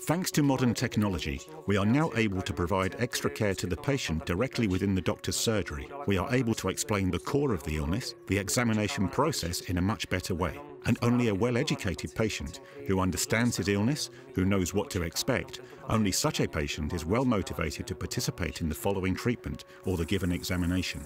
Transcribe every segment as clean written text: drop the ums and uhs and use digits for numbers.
Thanks to modern technology, we are now able to provide extra care to the patient directly within the doctor's surgery. We are able to explain the core of the illness, the examination process in a much better way. And only a well-educated patient who understands his illness, who knows what to expect, only such a patient is well motivated to participate in the following treatment or the given examination.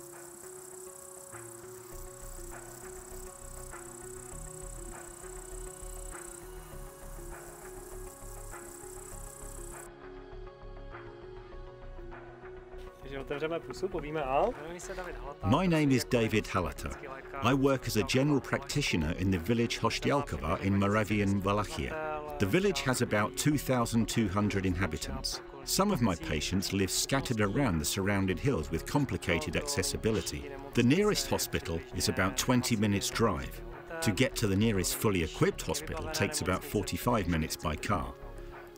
My name is David Halata. I work as a general practitioner in the village Hostialkova in Moravian Wallachia. The village has about 2,200 inhabitants. Some of my patients live scattered around the surrounded hills with complicated accessibility. The nearest hospital is about 20 minutes drive. To get to the nearest fully equipped hospital takes about 45 minutes by car.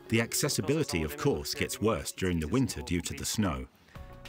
The accessibility, of course, gets worse during the winter due to the snow.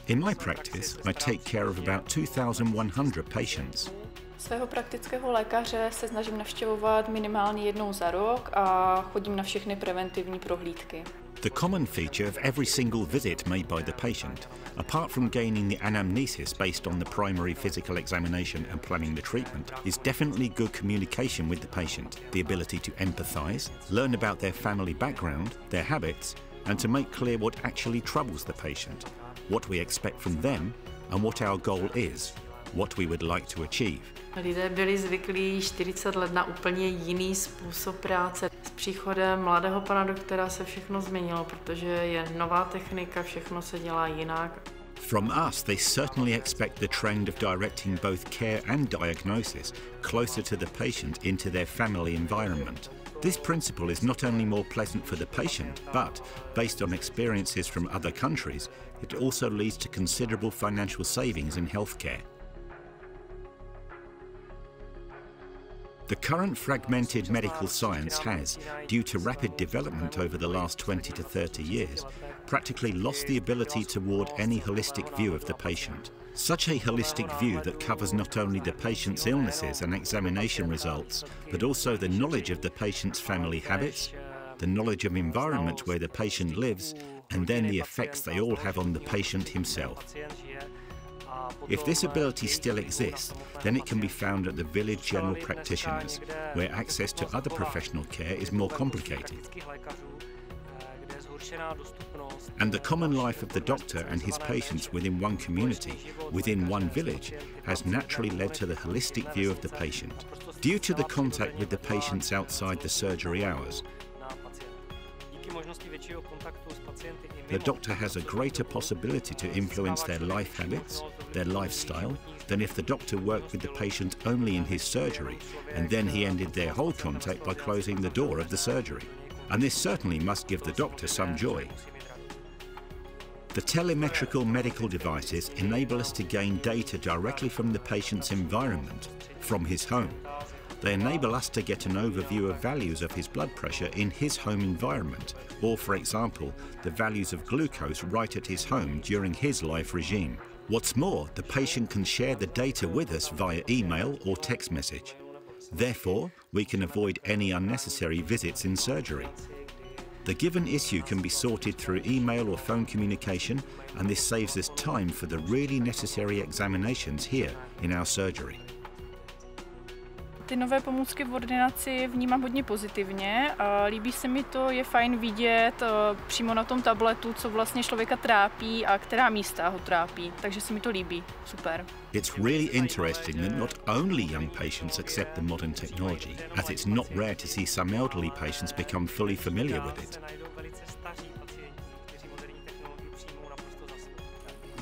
In my practice, I take care of about 2,100 patients. Svého praktického lékaře se snažím navštěvovat minimálně jednou za rok a chodím na všechny preventivní prohlídky. The common feature of every single visit made by the patient, apart from gaining the anamnesis based on the primary physical examination and planning the treatment, is definitely good communication with the patient, the ability to empathise, learn about their family background, their habits, and to make clear what actually troubles the patient, what we expect from them, and what our goal is, what we would like to achieve. Lidé byli zvyklí 40 let na úplně jiný způsob práce. S příchodem mladého pana doktora se všechno změnilo, protože je nová technika, všechno se dělá jinak. From us, they certainly expect the trend of directing both care and diagnosis closer to the patient into their family environment. This principle is not only more pleasant for the patient, but, based on experiences from other countries, it also leads to considerable financial savings in healthcare. The current fragmented medical science has, due to rapid development over the last 20 to 30 years, practically lost the ability toward any holistic view of the patient. Such a holistic view that covers not only the patient's illnesses and examination results, but also the knowledge of the patient's family habits, the knowledge of environment where the patient lives, and then the effects they all have on the patient himself. If this ability still exists, then it can be found at the village general practitioners, where access to other professional care is more complicated. And the common life of the doctor and his patients within one community, within one village, has naturally led to the holistic view of the patient. Due to the contact with the patients outside the surgery hours, the doctor has a greater possibility to influence their life habits, their lifestyle, than if the doctor worked with the patient only in his surgery, and then he ended their whole contact by closing the door of the surgery. And this certainly must give the doctor some joy. The telemetrical medical devices enable us to gain data directly from the patient's environment, from his home. They enable us to get an overview of values of his blood pressure in his home environment, or, for example, the values of glucose right at his home during his life regime. What's more, the patient can share the data with us via email or text message. Therefore, we can avoid any unnecessary visits in surgery. The given issue can be sorted through email or phone communication, and this saves us time for the really necessary examinations here in our surgery. Ty nové pomůcky v ordinaci vnímám hodně pozitivně. Líbí se mi to, je fajn vidět přímo na tom tabletu, co vlastně člověka trápí a která místa ho trápí. Takže se mi to líbí. Super. It's really interesting that not only young patients accept the modern technology, as it's not rare to see some elderly patients become fully familiar with it.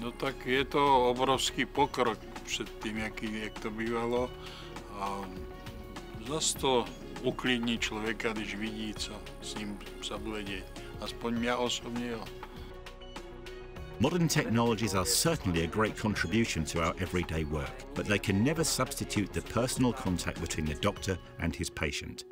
No tak je to obrovský pokrok před tím, jak to bývalo. A zase to uklidní člověka, když vidí, co s ním se bude dít. Aspoň mě osobně, jo. Modern technologies are certainly a great contribution to our everyday work, but they can never substitute the personal contact between the doctor and his patient.